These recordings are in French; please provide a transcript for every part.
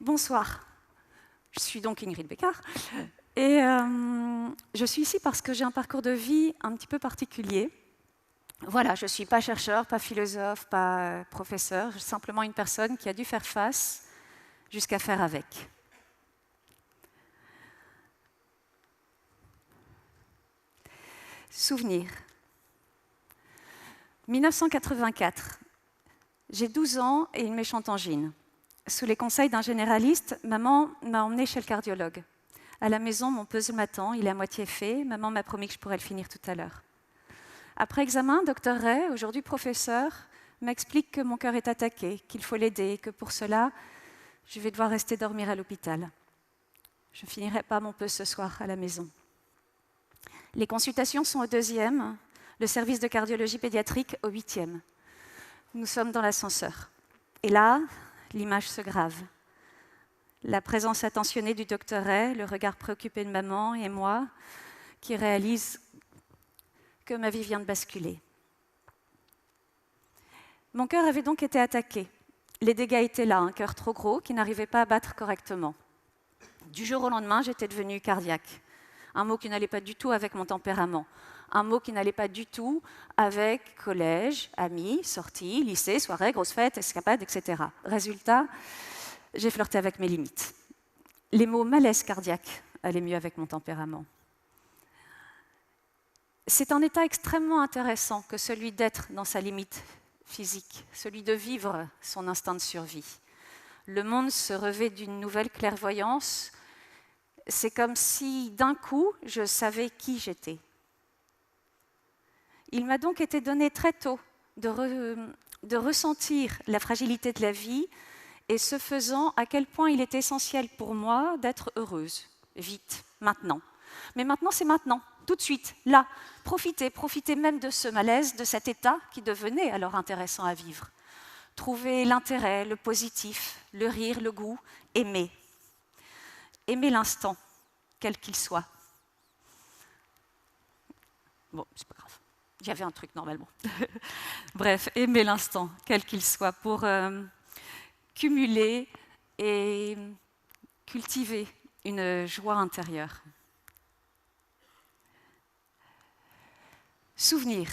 Bonsoir, je suis donc Ingrid Beckard et je suis ici parce que j'ai un parcours de vie un petit peu particulier. Voilà, je ne suis pas chercheur, pas philosophe, pas professeur, je suis simplement une personne qui a dû faire face jusqu'à faire avec. Souvenir. 1984. J'ai 12 ans et une méchante angine. Sous les conseils d'un généraliste, maman m'a emmenée chez le cardiologue. À la maison, mon puzzle m'attend, il est à moitié fait. Maman m'a promis que je pourrais le finir tout à l'heure. Après examen, Dr Ray, aujourd'hui professeur, m'explique que mon cœur est attaqué, qu'il faut l'aider et que pour cela, je vais devoir rester dormir à l'hôpital. Je ne finirai pas mon puzzle ce soir à la maison. Les consultations sont au 2e, le service de cardiologie pédiatrique au 8e. Nous sommes dans l'ascenseur. Et là, l'image se grave. La présence attentionnée du docteur Ray, le regard préoccupé de maman et moi, qui réalisent que ma vie vient de basculer. Mon cœur avait donc été attaqué. Les dégâts étaient là, un cœur trop gros qui n'arrivait pas à battre correctement. Du jour au lendemain, j'étais devenue cardiaque. Un mot qui n'allait pas du tout avec mon tempérament. Un mot qui n'allait pas du tout avec collège, amis, sorties, lycée, soirées, grosses fêtes, escapades, etc. Résultat, j'ai flirté avec mes limites. Les mots malaise cardiaque allaient mieux avec mon tempérament. C'est un état extrêmement intéressant que celui d'être dans sa limite physique, celui de vivre son instinct de survie. Le monde se revêt d'une nouvelle clairvoyance. C'est comme si, d'un coup, je savais qui j'étais. Il m'a donc été donné très tôt de ressentir la fragilité de la vie et ce faisant, à quel point il est essentiel pour moi d'être heureuse, vite, maintenant. Mais maintenant, c'est maintenant, tout de suite, là. Profiter même de ce malaise, de cet état qui devenait alors intéressant à vivre. Trouver l'intérêt, le positif, le rire, le goût, aimer. Aimer l'instant, quel qu'il soit. Bon, c'est pas grave. Il y avait un truc normalement. Bref, aimer l'instant, quel qu'il soit, pour cumuler et cultiver une joie intérieure. Souvenir.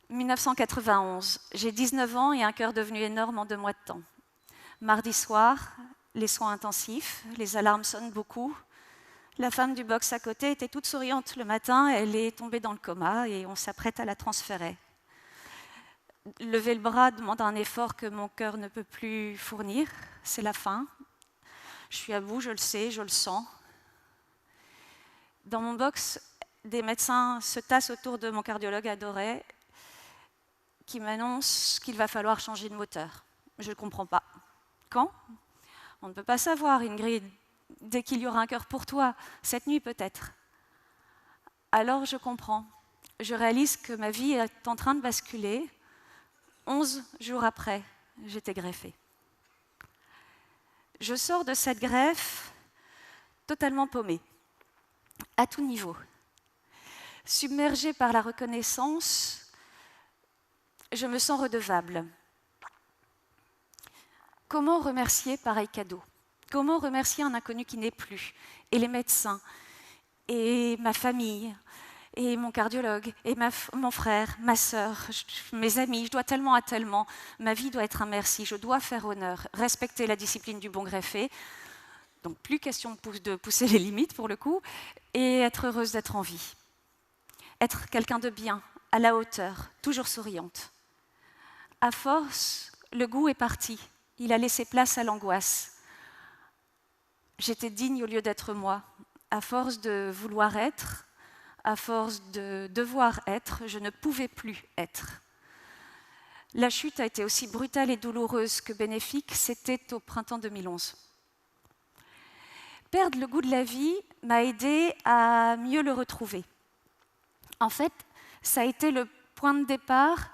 1991. J'ai 19 ans et un cœur devenu énorme en 2 mois de temps. Mardi soir, les soins intensifs, les alarmes sonnent beaucoup. La femme du box à côté était toute souriante le matin, elle est tombée dans le coma et on s'apprête à la transférer. Lever le bras demande un effort que mon cœur ne peut plus fournir, c'est la fin. Je suis à bout, je le sais, je le sens. Dans mon box, des médecins se tassent autour de mon cardiologue adoré qui m'annonce qu'il va falloir changer de moteur. Je ne comprends pas. Quand ? On ne peut pas savoir, Ingrid. Dès qu'il y aura un cœur pour toi, cette nuit peut-être. Alors je comprends. Je réalise que ma vie est en train de basculer. 11 jours après, j'étais greffée. Je sors de cette greffe totalement paumée, à tout niveau. Submergée par la reconnaissance, je me sens redevable. Comment remercier pareil cadeau ? Comment remercier un inconnu qui n'est plus ? Et les médecins, et ma famille, et mon cardiologue, et mon frère, ma sœur, mes amis, je dois tellement à tellement. Ma vie doit être un merci, je dois faire honneur, respecter la discipline du bon greffé. Donc plus question de pousser les limites pour le coup, et être heureuse d'être en vie. Être quelqu'un de bien, à la hauteur, toujours souriante. À force, le goût est parti, il a laissé place à l'angoisse. J'étais digne au lieu d'être moi. À force de vouloir être, à force de devoir être, je ne pouvais plus être. La chute a été aussi brutale et douloureuse que bénéfique, c'était au printemps 2011. Perdre le goût de la vie m'a aidée à mieux le retrouver. En fait, ça a été le point de départ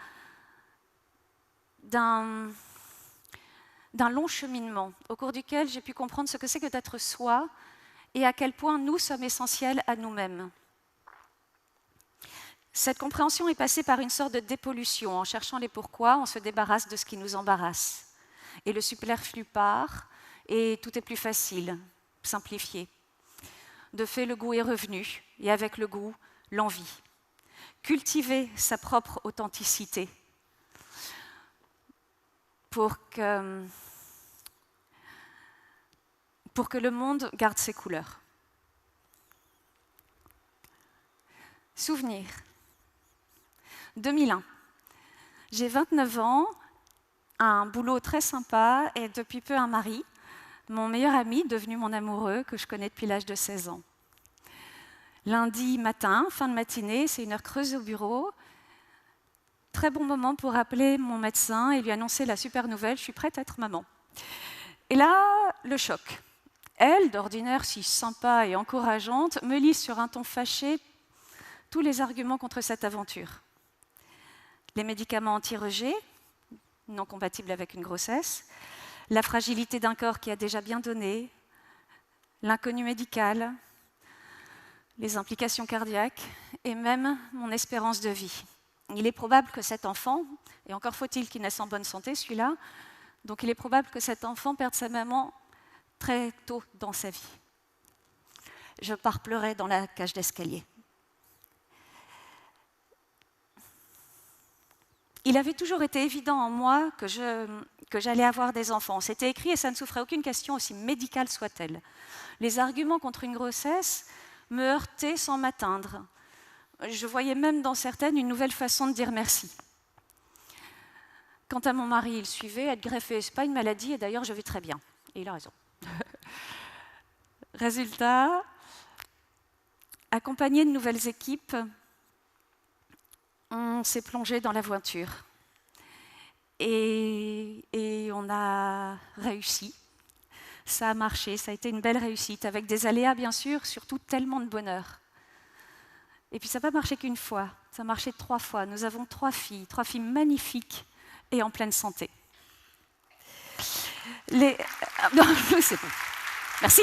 d'un long cheminement au cours duquel j'ai pu comprendre ce que c'est que d'être soi et à quel point nous sommes essentiels à nous-mêmes. Cette compréhension est passée par une sorte de dépollution. En cherchant les pourquoi, on se débarrasse de ce qui nous embarrasse. et le superflu part, et tout est plus facile, simplifié. De fait, le goût est revenu, et avec le goût, l'envie. Cultiver sa propre authenticité pour que le monde garde ses couleurs. Souvenir. 2001. J'ai 29 ans, un boulot très sympa et depuis peu un mari, mon meilleur ami, devenu mon amoureux, que je connais depuis l'âge de 16 ans. Lundi matin, fin de matinée, c'est une heure creuse au bureau. Très bon moment pour appeler mon médecin et lui annoncer la super nouvelle, je suis prête à être maman. Et là, le choc. Elle, d'ordinaire si sympa et encourageante, me lit sur un ton fâché tous les arguments contre cette aventure. Les médicaments anti-rejet, non compatibles avec une grossesse, la fragilité d'un corps qui a déjà bien donné, l'inconnu médical, les implications cardiaques et même mon espérance de vie. Il est probable que cet enfant, et encore faut-il qu'il naisse en bonne santé celui-là, donc il est probable que cet enfant perde sa maman très tôt dans sa vie. Je pars pleurer dans la cage d'escalier. Il avait toujours été évident en moi que j'allais avoir des enfants. C'était écrit et ça ne souffrait aucune question, aussi médicale soit-elle. Les arguments contre une grossesse me heurtaient sans m'atteindre. Je voyais même dans certaines une nouvelle façon de dire merci. Quant à mon mari, il suivait, être greffé, ce n'est pas une maladie, et d'ailleurs je vais très bien. Et il a raison. Résultat, accompagné de nouvelles équipes, on s'est plongé dans l'aventure. Et on a réussi. Ça a marché, ça a été une belle réussite, avec des aléas bien sûr, surtout tellement de bonheur. Et puis ça n'a pas marché qu'une fois, ça a marché 3 fois. Nous avons 3 filles magnifiques et en pleine santé. Non, c'est bon. Merci.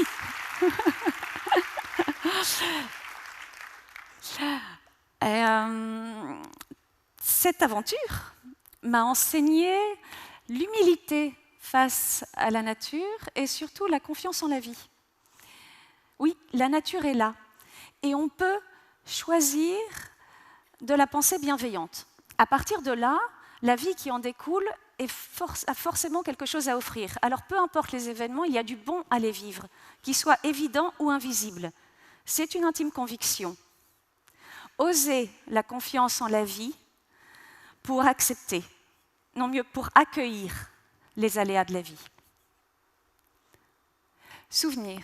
Cette aventure m'a enseigné l'humilité face à la nature et surtout la confiance en la vie. Oui, la nature est là et on peut choisir de la pensée bienveillante. À partir de là, la vie qui en découle a forcément quelque chose à offrir. Alors peu importe les événements, il y a du bon à les vivre, qu'ils soient évidents ou invisibles. C'est une intime conviction. Oser la confiance en la vie pour accepter, non mieux pour accueillir les aléas de la vie. Souvenir.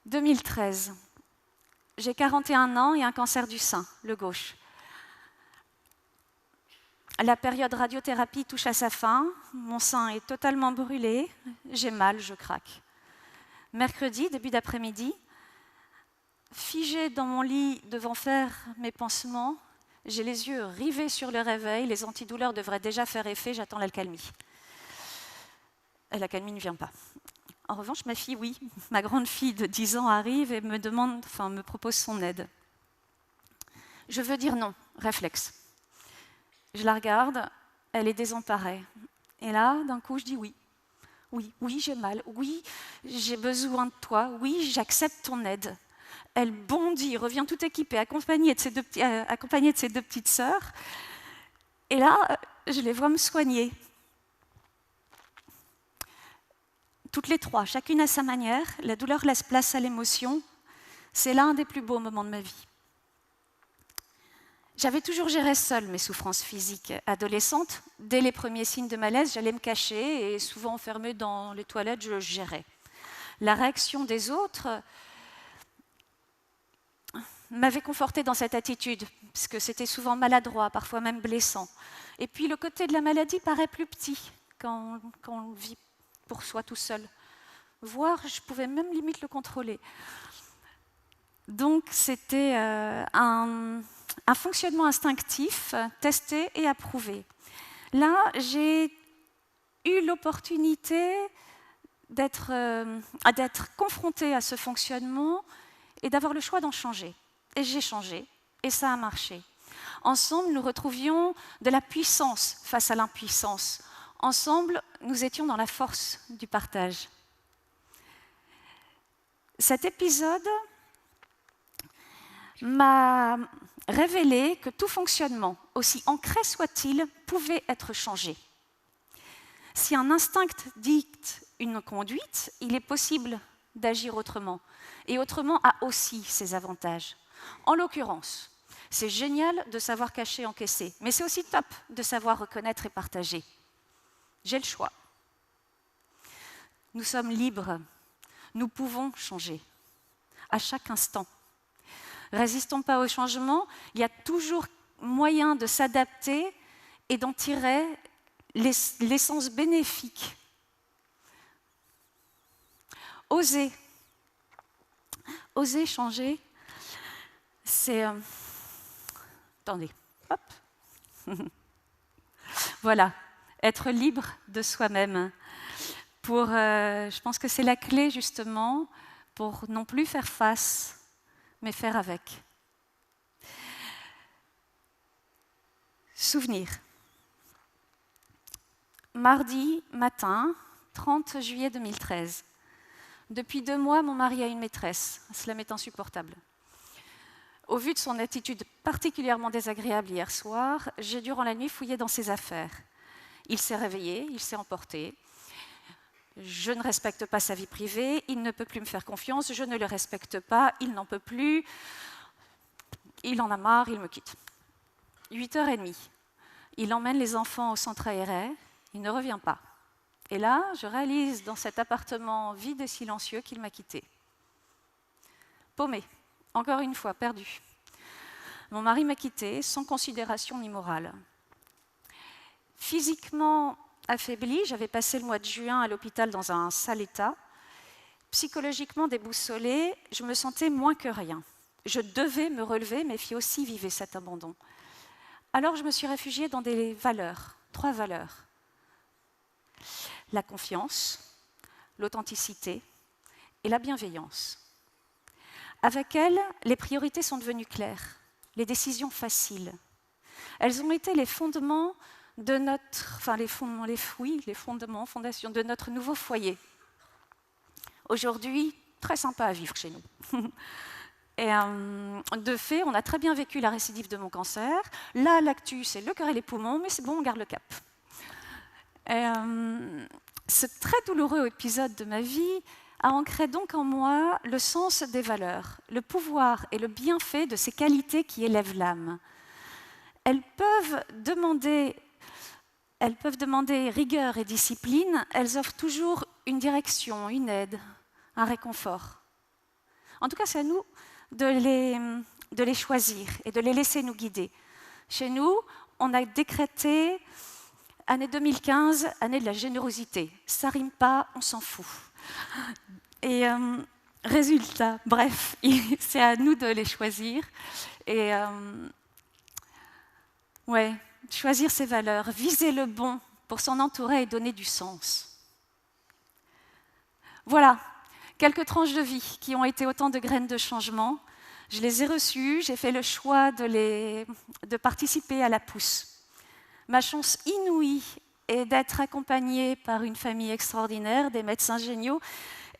2013. J'ai 41 ans et un cancer du sein, le gauche. La période radiothérapie touche à sa fin, mon sein est totalement brûlé, j'ai mal, je craque. Mercredi, début d'après-midi, figée dans mon lit devant faire mes pansements, j'ai les yeux rivés sur le réveil, les antidouleurs devraient déjà faire effet, j'attends l'accalmie. Et l'accalmie ne vient pas. En revanche, ma fille, oui, ma grande fille de 10 ans arrive et me propose son aide. Je veux dire non, réflexe. Je la regarde, elle est désemparée. Et là, d'un coup, je dis oui. Oui, j'ai mal. Oui, j'ai besoin de toi. Oui, j'accepte ton aide. Elle bondit, revient toute équipée, accompagnée de ses deux petites sœurs. Et là, je les vois me soigner. Toutes les 3, chacune à sa manière. La douleur laisse place à l'émotion. C'est l'un des plus beaux moments de ma vie. J'avais toujours géré seule mes souffrances physiques. Adolescente, dès les premiers signes de malaise, j'allais me cacher et souvent enfermée dans les toilettes, je gérais. La réaction des autres m'avait confortée dans cette attitude, parce que c'était souvent maladroit, parfois même blessant. Et puis le côté de la maladie paraît plus petit quand on vit pour soi tout seul. Voire, je pouvais même limite le contrôler. Donc c'était un fonctionnement instinctif, testé et approuvé. Là, j'ai eu l'opportunité d'être confrontée à ce fonctionnement et d'avoir le choix d'en changer. Et j'ai changé, et ça a marché. Ensemble, nous retrouvions de la puissance face à l'impuissance. Ensemble, nous étions dans la force du partage. Cet épisode m'a révélé que tout fonctionnement, aussi ancré soit-il, pouvait être changé. Si un instinct dicte une conduite, il est possible d'agir autrement. Et autrement a aussi ses avantages. En l'occurrence, c'est génial de savoir cacher et encaisser, mais c'est aussi top de savoir reconnaître et partager. J'ai le choix. Nous sommes libres. Nous pouvons changer. À chaque instant. Résistons pas au changement, il y a toujours moyen de s'adapter et d'en tirer l'essence bénéfique. Oser changer, c'est... Attendez, hop. Voilà, être libre de soi-même. Je pense que c'est la clé justement pour non plus faire face, mais faire avec. Souvenir. Mardi matin, 30 juillet 2013. Depuis 2 mois, mon mari a une maîtresse. Cela m'est insupportable. Au vu de son attitude particulièrement désagréable hier soir, j'ai durant la nuit fouillé dans ses affaires. Il s'est réveillé, il s'est emporté. Je ne respecte pas sa vie privée, il ne peut plus me faire confiance, je ne le respecte pas, il n'en peut plus, il en a marre, il me quitte. 8h30, il emmène les enfants au centre aéré, il ne revient pas. Et là, je réalise dans cet appartement vide et silencieux qu'il m'a quitté. Paumé, encore une fois, perdu. Mon mari m'a quitté sans considération ni morale. Physiquement affaiblie, j'avais passé le mois de juin à l'hôpital dans un sale état. Psychologiquement déboussolée, je me sentais moins que rien. Je devais me relever, mes filles aussi vivaient cet abandon. Alors je me suis réfugiée dans des valeurs, 3 valeurs. La confiance, l'authenticité et la bienveillance. Avec elles, les priorités sont devenues claires, les décisions faciles. Elles ont été les fondements de fondations de notre nouveau foyer. Aujourd'hui, très sympa à vivre chez nous. Et de fait, on a très bien vécu la récidive de mon cancer. Là, l'actu, c'est le cœur et les poumons, mais c'est bon, on garde le cap. Et, ce très douloureux épisode de ma vie a ancré donc en moi le sens des valeurs, le pouvoir et le bienfait de ces qualités qui élèvent l'âme. Elles peuvent demander rigueur et discipline, elles offrent toujours une direction, une aide, un réconfort. En tout cas, c'est à nous de les choisir et de les laisser nous guider. Chez nous, on a décrété année 2015, année de la générosité. Ça rime pas, on s'en fout. Et résultat, bref, c'est à nous de les choisir. Et choisir ses valeurs, viser le bon pour s'en entourer et donner du sens. Voilà, quelques tranches de vie qui ont été autant de graines de changement. Je les ai reçues, j'ai fait le choix de participer à la pousse. Ma chance inouïe est d'être accompagnée par une famille extraordinaire, des médecins géniaux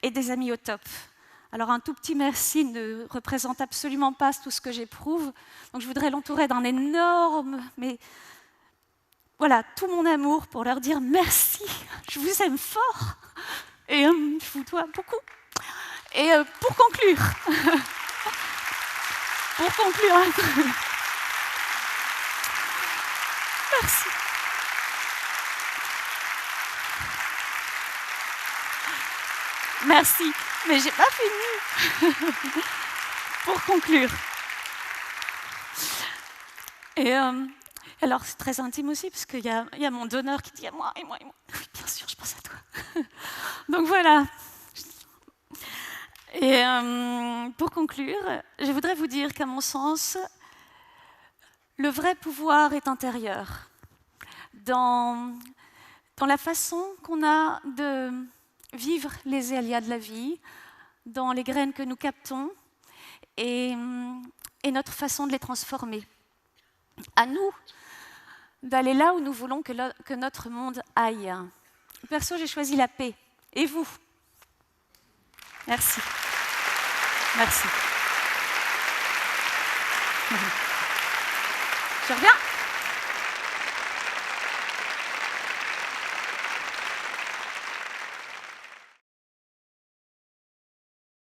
et des amis au top. Alors un tout petit merci ne représente absolument pas tout ce que j'éprouve. Donc je voudrais l'entourer d'un énorme, mais voilà, tout mon amour pour leur dire merci, je vous aime fort et je vous dois beaucoup. Et pour conclure, merci. Merci, mais j'ai pas fini. Pour conclure. Et alors, c'est très intime aussi, parce qu'il y a mon donneur qui dit à moi, et moi. Oui, bien sûr, je pense à toi. Donc voilà. Et pour conclure, je voudrais vous dire qu'à mon sens, le vrai pouvoir est intérieur. Dans la façon qu'on a de vivre les aléas de la vie, dans les graines que nous captons et notre façon de les transformer. À nous d'aller là où nous voulons que notre monde aille. Perso, j'ai choisi la paix. Et vous? Merci. Merci. Je reviens.